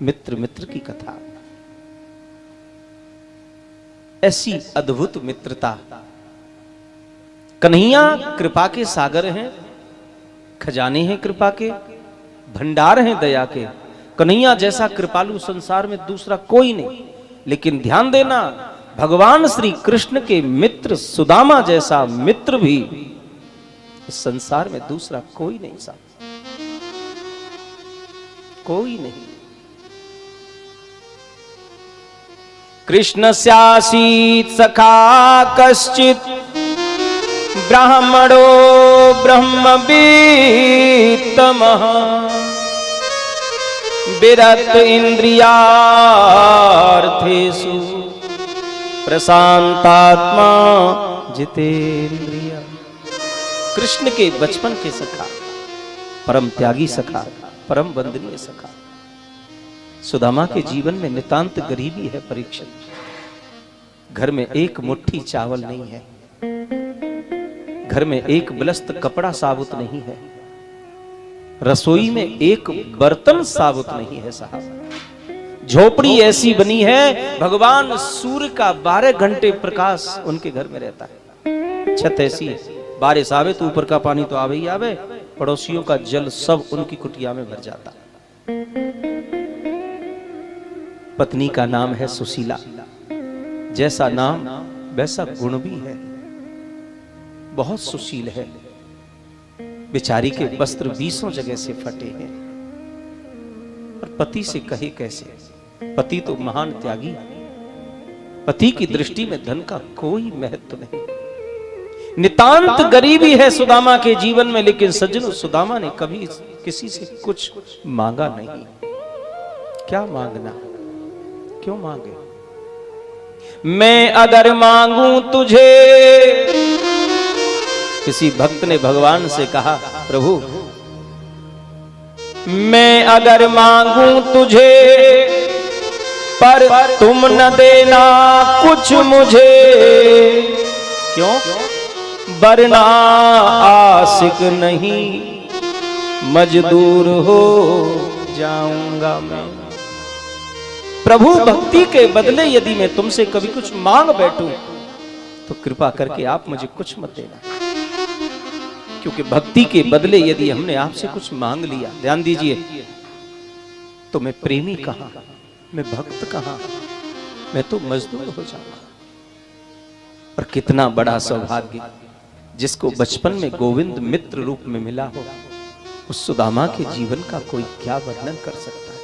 मित्र मित्र की कथा, ऐसी अद्भुत मित्रता। कन्हैया कृपा के सागर हैं, खजाने हैं कृपा के, भंडार हैं दया के। कन्हैया जैसा कृपालु संसार में दूसरा कोई नहीं। लेकिन ध्यान देना, भगवान श्री कृष्ण के मित्र सुदामा जैसा मित्र भी इस संसार में दूसरा कोई नहीं सा, कोई नहीं। कृष्ण स्यासीत सखा कश्चित ब्राह्मणो ब्रह्मवीत्तमः विरत इंद्रियार्थेषु प्रशांतात्मा जितेंद्रिय। कृष्ण के बचपन के सखा, परम त्यागी सखा, परम वंदनीय सखा। सुदामा के जीवन में नितांत गरीबी है परीक्षित। घर में एक मुट्ठी चावल नहीं है, घर में एक बिलस्त कपड़ा साबुत नहीं है, रसोई में एक बर्तन साबुत नहीं है साहब। झोपड़ी ऐसी बनी है, भगवान सूर्य का 12 घंटे प्रकाश उनके घर में रहता है। छत ऐसी है, बारिश आवे तो ऊपर का पानी तो आवे ही आवे, पड़ोसियों का जल सब उनकी कुटिया में भर जाता। पत्नी का नाम है सुशीला। जैसा नाम वैसा गुण भी है, बहुत सुशील है। बेचारी के वस्त्र 20 जगह से फटे हैं, पर पति से कहे कैसे? पति तो महान त्यागी, पति की दृष्टि में धन का कोई महत्व नहीं। नितांत गरीबी है सुदामा के जीवन में, लेकिन सज्जनों सुदामा ने कभी किसी से कुछ मांगा नहीं। क्या मांगना, क्यों मांगे? मैं अगर मांगू तुझे, किसी भक्त ने भगवान से कहा प्रभु मैं अगर मांगू तुझे पर तुम न देना कुछ मुझे, क्यों? वरना आशिक नहीं मजदूर हो जाऊंगा मैं। प्रभु भक्ति के बदले यदि मैं तुमसे कभी कुछ मांग बैठूं तो कृपा करके आप मुझे कुछ मत देना, क्योंकि भक्ति के बदले यदि हमने आपसे कुछ मांग लिया, ध्यान दीजिए, तो मैं प्रेमी कहां, मैं भक्त कहां, मैं तो मजदूर हो जाऊंगा। और कितना बड़ा सौभाग्य जिसको बचपन में गोविंद मित्र रूप में मिला हो, उस सुदामा के जीवन का कोई क्या वर्णन कर सकता है।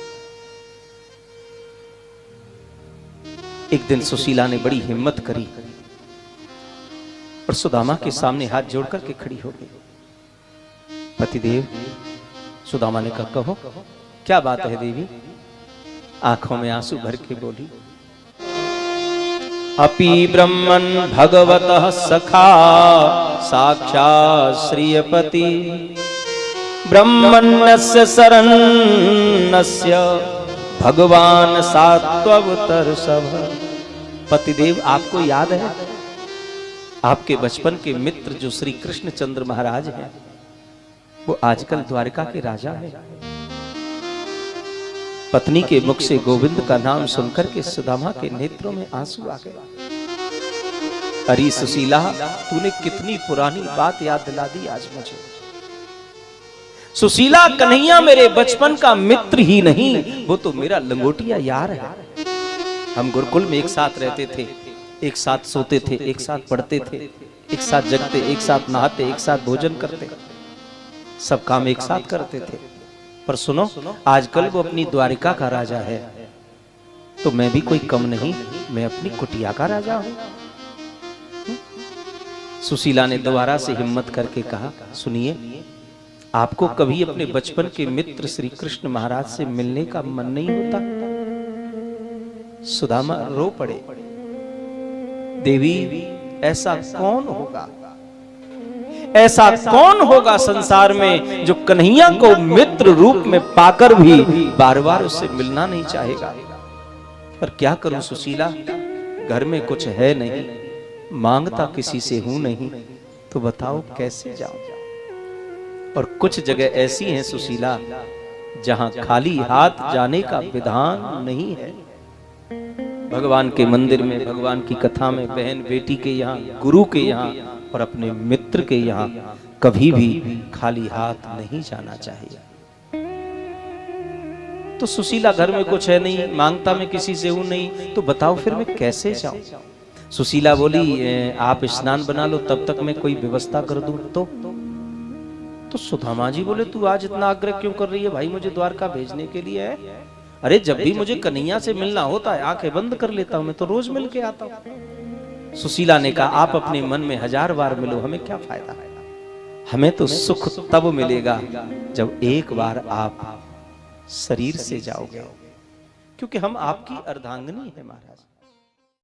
एक दिन सुशीला ने बड़ी हिम्मत करी और सुदामा के सामने हाथ जोड़कर के खड़ी हो गई। पतिदेव, सुदामा ने कहा कहो क्या बात है देवी? आंखों में आंसू भर के बोली, अपि ब्रह्मन् भगवतः सखा साक्षात् श्रियपति ब्रह्मण्यस्य शरणस्य भगवान सात्वतर सब। पतिदेव, आपको याद है आपके बचपन के मित्र जो श्री कृष्णचंद्र महाराज हैं, वो आजकल द्वारिका के राजा हैं। पत्नी के मुख से गोविंद का नाम सुनकर के सुदामा के नेत्रों में आंसू आ गए। अरे सुशीला, तूने कितनी पुरानी बात याद दिला दी आज मुझे। सुशीला, कन्हैया मेरे बचपन का मित्र ही नहीं, वो तो मेरा लंगोटिया यार है। हम गुरुकुल में एक साथ रहते थे, एक साथ सोते थे, एक साथ पढ़ते थे, एक साथ जगते, एक साथ नहाते, एक साथ भोजन करते, सब काम एक साथ करते थे। पर सुनो, आजकल वो अपनी द्वारिका का राजा है, तो मैं भी कोई कम नहीं, मैं अपनी कुटिया का राजा हूं। सुशीला ने दोबारा से हिम्मत करके कहा, सुनिए, आपको कभी अपने बचपन के मित्र श्री कृष्ण महाराज से मिलने का मन नहीं होता? सुदामा रो पड़े। देवी, ऐसा कौन होगा, ऐसा कौन होगा संसार में जो कन्हैया को मित्र रूप में पाकर भी बार बार उससे मिलना नहीं चाहेगा? पर क्या करूं सुशीला, घर में कुछ है नहीं, मांगता किसी से हूं नहीं, तो बताओ कैसे जाऊं? और कुछ जगह ऐसी हैं सुशीला जहां खाली हाथ जाने का विधान नहीं है। भगवान के मंदिर में, भगवान की कथा में, बहन बेटी के यहाँ, गुरु के यहाँ और अपने मित्र के यहाँ कभी भी खाली हाथ नहीं जाना चाहिए। तो सुशीला घर में कुछ है नहीं, मांगता मैं किसी से हूं नहीं, तो बताओ फिर मैं कैसे जाऊं? सुशीला बोली आप स्नान बना लो, तब तक मैं कोई व्यवस्था कर दूं। तो सुदामा जी बोले तू आज इतना आग्रह क्यों कर रही है भाई, मुझे द्वारका भेजने के लिए है? अरे जब भी मुझे कन्हैया से मिलना होता है आंखें बंद कर लेता हूं, मैं तो रोज मिल के आता हूं। सुशीला ने कहा आप अपने मन में 1000 बार मिलो, हमें क्या फायदा है? हमें तो सुख तब मिलेगा जब एक बार आप शरीर से जाओगे, क्योंकि हम आपकी अर्धांगिनी है महाराज।